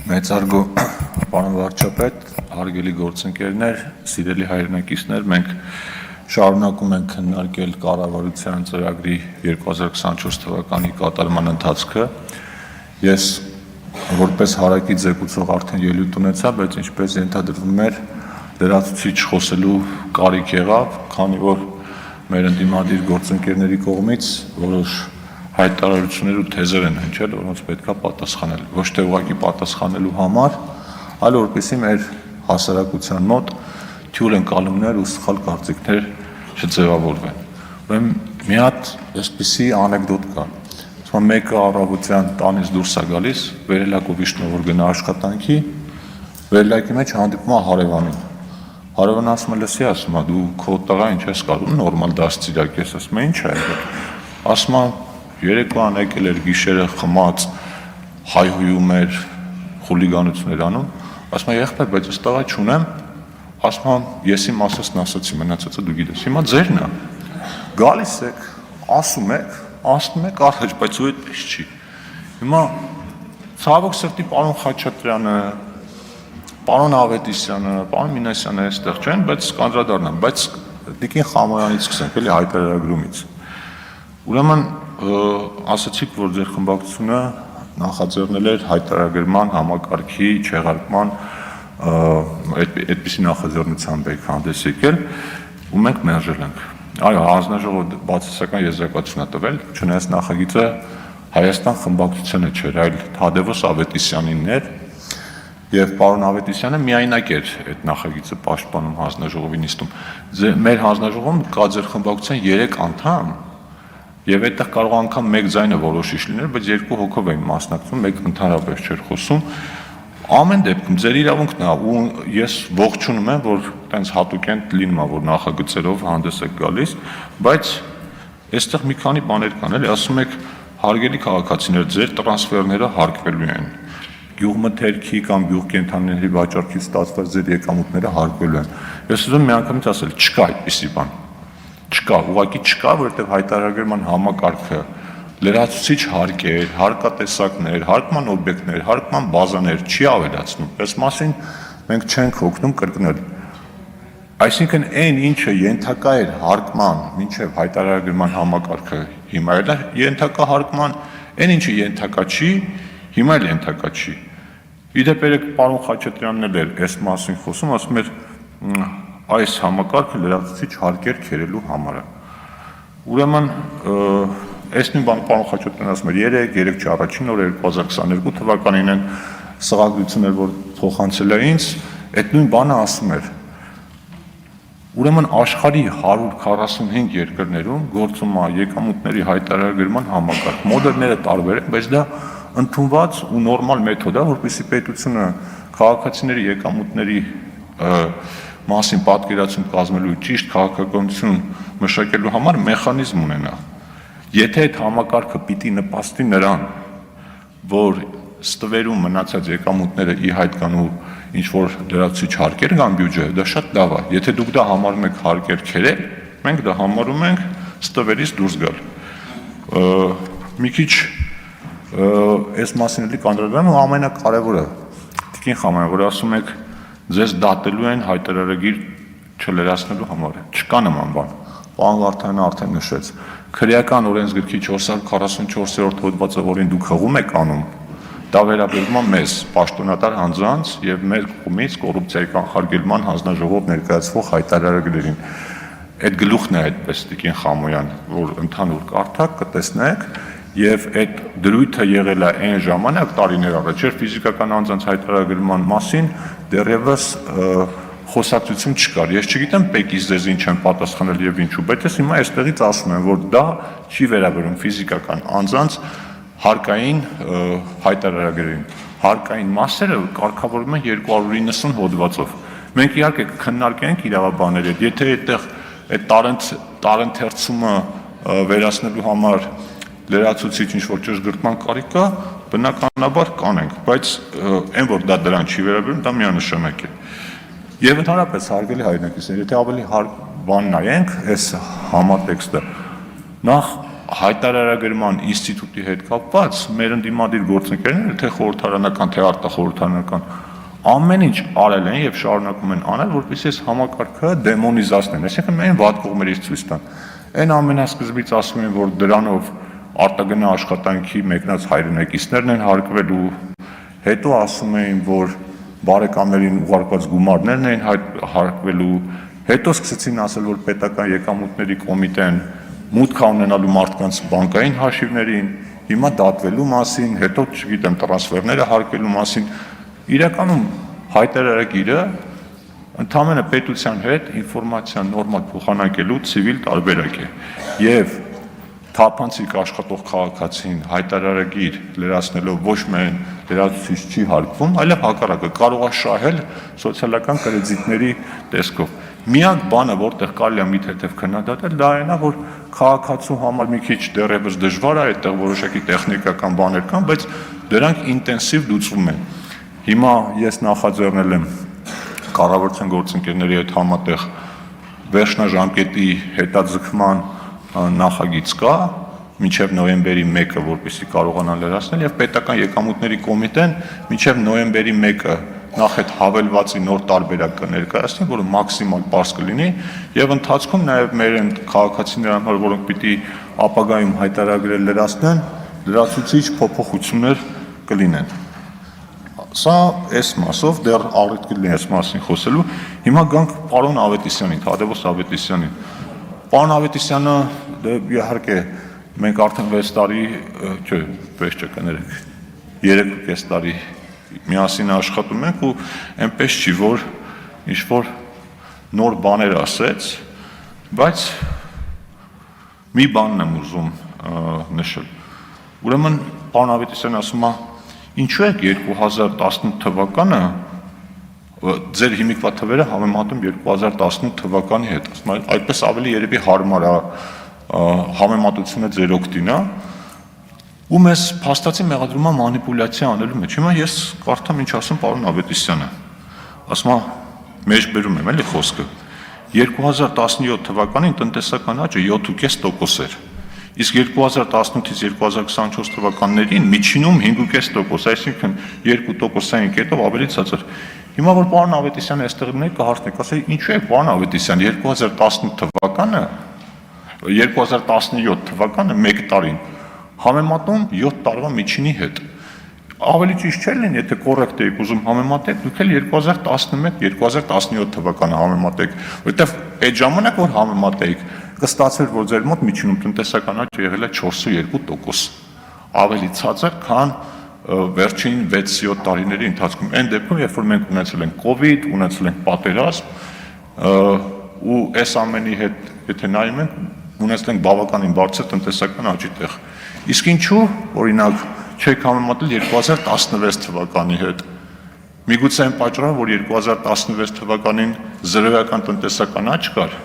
Մեծարգո պարոն վարչապետ, հարգելի գործընկերներ, սիրելի հայրենակիցներ, մենք շարունակում ենք քննարկել կառավարության ծրագրի 2024 թվականի կատարման ընթացքը։ Ես որպես հարակի ձգուցող արդեն ելույթ ունեցա, բայց ինչպես ենթադրվում էր, լրացուցիչ խոսելու կարիք եղավ, քանի որ մեր ընդդիմադիր գործընկերների կողմից որոշ հայտարարություններ ու թեզեր են հնչել, որոնց պետք է պատասխանել, ոչ թե ուղղակի պատասխանելու համար, այլ որպեսզի մեր հասարակության մոտ թյուր ընկալումներ ու սխալ կարծիքներ չձևավորվեն։ Ուրեմն մի հատ այսպիսի անեկդոտ կա։ Մեկը առավոտյան տանից դուրս է գալիս, վերելակով իջնում որ գնա աշխատանքի, վերելակի մեջ հանդիպում է հարևանին։ Հարևանը ասում է, լսի, ասում է, դու քո տղա ինչ ես կարում, նորմալ դաստիարակ ես, ասում է, ինչ է եղել։ Ասում է, երեկոյան եկել էր գիշերը խմած, հայհոյում էր, խուլիգանություններ անում, ասում է, եղբայր, բայց ես տղա չունեմ, ասում է, ես իմ ասածն ասացի, մնացածը դու գիտես, հիմա ձերն է։ Գալիս եք, ասում եք առաջ, բայց ու այդպես չի։ Հիմա ցավոք սրտի պարոն Խաչատրյանը, պարոն Ավետիսյանը, պարոն Մինասյանը այստեղ չեն, բայց կանդրադառնամ, բայց Տիկին Խամոյանից սկսենք, էլի հայտարարագրումից։ Ուրեմն ասացիք, որ ձեր խմբակցությունը նախաձեռնել էր հայտարարագրման համակարգի չեղարկման այդպիսի նախաձեռնությամբ եք հանդես եկել, ու մենք մերժել ենք։ Այո, հանձնաժողովը բացասական եզրակացություն է տվել, չնայած նախագիծը Հայաստան խմբակցությանը չէր, այլ Թադևոս Ավետիսյանինն էր, եւ պարոն Ավետիսյանը միայնակ էր այդ նախագիծը պաշտպանում հանձնաժողովի նիստում։ Մեր հանձնաժողովում կա ձեր խմբակցության 3 անդամ, եւ այդտեղ կարող անգամ մեկ ձայնը որոշիչ լիներ, բայց 2 հոգով էին մասնակցում, մեկ ընդհանրապես չէր խոսում։ Ամեն դեպքում ձեր իրավունքն է, ու ես ողջունում եմ, որ տենց հատուկեն լինում է, որ նախագծերով հանդես եք գալիս, բայց այստեղ մի քանի բաներ կան, էլի ասում եք, հարգելի քաղաքացիներ, ձեր տրանսֆերները հարկվելու են։ Գյուղմթերքի կամ գյուղկենդանիների վաճառքից ստացված ձեր եկամուտները հարկվելու են։ Ես ուզում եմ միանգամից ասել, չկա այդպիսի բան։ Չկա, ուղղակի չկա, որովհետև հայտարարագրման համակարգը լրացուցիչ հարկեր, հարկատեսակներ, հարկման օբյեկտներ, հարկման բազաներ չի ավելացնում։ Այս մասին մենք չենք օգնում կրկնել։ Այսինքն այն ինչը ենթակա էր հարկման, մինչև հայտարարագրման համակարգը հիմա էլ ենթակա հարկման, այն ինչը ենթակա չի, հիմա էլ ենթակա չի։ Իդեպ երեք պարոն Խաչատրյանն էլ էր այս մասին խոսում, ասում էր այս համակարգը լրացուցիչ հարկեր քերելու համար է։ Ուրեմն այս նույն բանը պարոն Խաչատրյանն ասում էր 3 առաջին օրը 2022 թվականին են սղագրություններ, որ փոխանցել է ինձ, այդ նույն բանը ասում էր։ Ուրեմն աշխարհի 145 երկրներում գործում է եկամուտների հայտարարագրման համակարգ։ Մոդելները տարբեր են, բայց դա ընդունված ու նորմալ մեթոդ է, որպեսզի պետությունը քաղաքացիների եկամուտների մասին պատկերացում կազմելու ճիշտ քաղաքականություն մշակելու համար մեխանիզմ ունենա։ Եթե այդ համակարգը պիտի նպաստի նրան, որ ստվերում մնացած եկամուտները ի հայտ կան ու ինչ-որ լրացուցիչ հարկեր կան բյուջեը, դա շատ լավ է։ Եթե դուք դա համարում եք հարկեր քերել, մենք դա համարում ենք ստվերից դուրս գալ։ Մի քիչ այս մասին էլի կանդրադառնամ ու ամենակարևորը Տիկին Խամոյան, որ ասում եք ձեզ դատելու են հայտարարագիր չլրացնելու համար։ Չկա նման բան։ Պարոն Վարդանյանը արդեն նշեց։ Քրեական օրենսգրքի 444-րդ հոդվածը, որին դուք հղում եք անում, դա վերաբերում է մեզ, պաշտոնատար անձանց եւ մեր կողմից կոռուպցիայի կանխարգելման հանձնաժողով ներկայացվող հայտարարագրերին։ Այդ գլուխն է այդպես Տիկին Խամոյան, որ ընդհանուր կարդակ կտեսնեք, եւ այդ դրույթը եղել է այն ժամանակ տարիներ առաջ, երբ ֆիզիկական անձանց հայտարարագրման մասին դեռևս խոսակցություն չկար։ Ես չգիտեմ պեկից ձեզ ինչ են պատասխանել եւ ինչու, բայց ես հիմա այստեղից ասում եմ, որ դա չի վերաբերում ֆիզիկական անձանց հարկային հայտարարագրերին։ Հարկային մասերը կարգավորվում են 290 հոդվածով։ Մենք իհարկե կքննարկենք իրավաբանների հետ, եթե այդտեղ այդ տարընթերցումը վերացնելու համար լրացուցիչ ինչ-որ ճշգրտման կարիք կա, բնականաբար կանենք, բայց այն որ դա դրան չի վերաբերում, դա միանշանակ է։ Եվ ընդհանրապես հարգելի հայրենակիցներ, եթե ավելի բան նայենք այս համատեքստը, նախ հայտարարագրման ինստիտուտի հետ կապված մեր ընդդիմադիր գործընկերները, թե խորհրդարանական, թե արտախորհրդարանական, ամեն ինչ արել են եւ շարունակում են անել, որպեսզի այս համակարգը դեմոնիզացնեն, այսինքն միայն վատ կողմերից ցույց տան։ Այն ամենասկզբից ասում են, որ դրանով արտագնա աշխատանքի մեկնած հայրենակիցներն են հարկվելու, հետո ասում էին, որ բարեկամներին ուղարկված գումարներն էին հարկվելու, հետո սկսեցին ասել, որ պետական եկամուտների կոմիտեն մուտք ունենալու մարդկանց բանկային հաշիվներին, հիմա դատվելու մասին, հետո չգիտեմ տրանսֆերները հարկվելու մասին, իրականում հայտարարագիրը ընդհանրապես պետության հետ ինֆորմացիան նորմալ փոխանակելու ցիվիլ տարբերակ է եւ թափանցիկ աշխատող քաղաքացին հայտարարագիր լրացնելով ոչ միայն լրացուցիչ չի հարկվում, այլև հակառակը կարող է շահել սոցիալական կրեդիտների տեսքով։ Միակ բանը, որտեղ կարելի է մի թեթև քննադատել, դա այն է, որ քաղաքացու համար մի քիչ դեռևս դժվար է, այդտեղ որոշակի տեխնիկական բաներ կան, բայց դրանք ինտենսիվ լուծվում են։ Հիմա ես նախաձեռնել եմ կառավարության գործընկերների հետ համատեղ վերջնաժամկետի հետաձգման նախագիծ կա մինչև նոյեմբերի 1-ը, որպեսզի կարողանան լրացնել եւ պետական եկամուտների կոմիտեն մինչև նոյեմբերի 1-ը նախ այդ հավելվածի նոր տարբերակ կներկայացնի, որը մաքսիմալ պարզ կլինի եւ ընթացքում նաեւ մեր այն քաղաքացիներ համար, որոնք պիտի ապագայում հայտարարել լրացնեն, լրացուցիչ փոփոխություններ կլինեն։ Սա այս մասով դեռ առիթ կլինի այս մասին խոսելու։ Հիմա գանք պարոն Ավետիսյանին, Թադևոս Ավետիսյանին։ Պարոն Ավետիսյանը իհարկե մենք արդեն 6 տարի, չէ, 6 չկներեք, 3.5 տարի միասին աշխատում ենք ու այնպես չի, որ ինչ-որ նոր բաներ ասեց, բայց մի բանն եմ ուզում նշել։ Ուրեմն պարոն Ավետիսյանը ասում է, ինչու է 2018 թվականը ձեր հիմիկվա թվերը համեմատում 2018 թվականի հետ, ասում եմ, այդպես ավելի երևի հարմար է համեմատությունը ձեր օգտին է, ու մեզ փաստացի մեղադրում է մանիպուլյացիա անելու մեջ։ Հիմա ես կարդամ ինչ ասում պարոն Ավետիսյանը, ասում է, մեջբերում եմ էլի խոսքը, 2017 թվականին տնտեսական աճը 7.5% էր, իսկ 2018-ից 2024 թվականներին միջինում 5.5%, այսինքն 2%-ային կետով ավելի ցածր։ Հիմա որ պարոն Ավետիսյանը այստեղ լինի կհարցնեք, ասի ինչու է պարոն Ավետիսյան 2018 թվականը 2017 թվականը 1 տարին համեմատում 7 տարվա միջինի հետ։ Ավելի ճիշտ չէ լինի, եթե կոռեկտ եք ուզում համեմատեք, դուք էլ 2011-2017 թվականը համեմատեք, որովհետև այդ ժամանակ որ համեմատեիք, կստացվեր, որ ձեր մոտ միջինում տնտեսական աճը եղել է 4.2%, ավելի ցածր, քան վերջին 6-7 տարիների ընթացքում։ Այն դեպքում, երբ որ մենք ունեցել ենք COVID, ունեցել ենք պատերազմ, ու այս ամենի հետ, եթե նայում ենք, ունեցել ենք բավականին բարձր տնտեսական աճի տեղ։ Իսկ ինչու, օրինակ, չեք համեմատել 2016 թվականի հետ։ Միգուցե այն պատճառով, որ 2016 թվականին զրոյական տնտեսական աճ կար,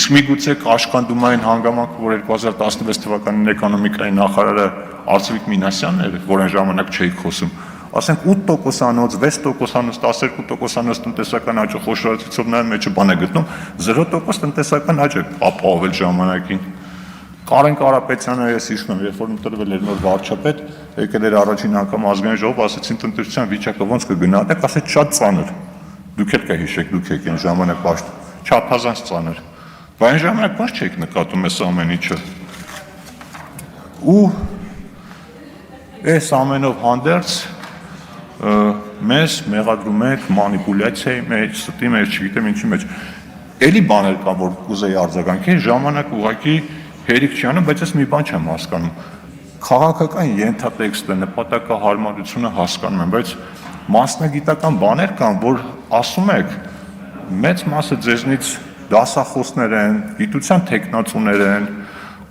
իսկ միգուցե կաշկանդում այն հանգամանքը, որ 2016 թվականին էկոնոմիկայի նախարարը Արծվիկ Մինասյանն էր, որ այն ժամանակ չէիք խոսում, ասենք 8%-անոց, 6%-անոց, 12%-անոց տնտեսական աճը խոշորացուցով նայում մեջը բան է գտնում, 0% տնտեսական աճ է ապահովել ժամանակին։ Կարեն Կարապետյանը ես հիշում եմ, երբ որ ընտրվել էր նոր վարչապետ, եկել էր առաջին անգամ ազգային ժողով, ասեցին տնտեսության վիճակը ոնց կգնահատեք, ասեց շատ ծանր։ Դուք էլ կհիշեք, դուք եք այն ժամանակ պաշտ, չափազանց ծանր։ Բայց այն ժամանակ ոնց չեք նկատում այս ամեն ինչը։ Ու այս ամենով հանդերձ մեզ մեղադրում եք մանիպուլյացիայի մեջ, ստի մեջ, չգիտեմ ինչի մեջ։ Էլի բաներ կան, որ կուզեի արձագանքել, ժամանակ ուղղակի հերիք չի անում, բայց ես մի բան չեմ հասկանում։ Քաղաքական ենթատեքստը, նպատակահարմարությունը հասկանում եմ, բայց մասնագիտական բաներ կան, որ ասում եք, մեծ մասը ձեզնից դասախոսներ են, գիտության թեկնածուներ են,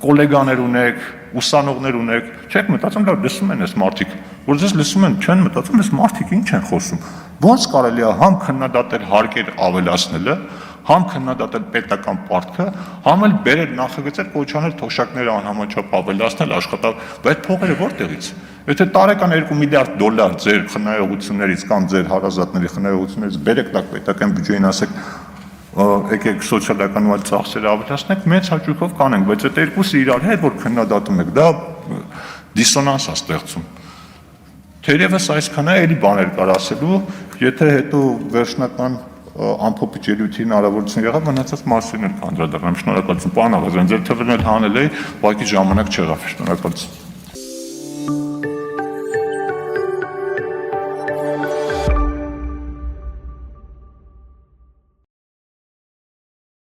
կոլեգաներ ունեք, ուսանողներ ունեք, չեք մտածում, լավ լսում են այս մարդիկ, որ ձեզ լսում են, չեն մտածում, այս մարդիկ ինչ են խոսում։ Ոնց կարելի է համ քննադատել հարկեր ավելացնելը, համ քննադատել պետական պարտքը, համ էլ բերել նախագծեր կոչանել թոշակները անհամաչափ ավելացնել աշխատավ, բայց փողերը որտեղից։ Եթե տարեկան 2 միլիարդ դոլար ձեր խնայողություններից կամ ձեր հարազատների խնայողություններից բերեք տակ պետական բյուջեին, ասեք եկեք սոցիալական ու այլ ծախսերը ավելացնենք, մեծ հաճույքով կանենք, բայց այդ երկուսը իրար հետ որ քննադատում եք, դա դիսոնանս է ստեղծում։ Թերևս այսքան է, էլի բաներ կար ասելու, եթե հետո վերջնական ամփոփիչ ելույթի հնարավորություն եղավ, մնացած մասին էլ կանդրադառնամ։ Շնորհակալություն, պարոն Աղազյան, ձեր թվերն էլ հանել էի, ուղղակի ժամանակ չեղավ։ Շնորհակալություն։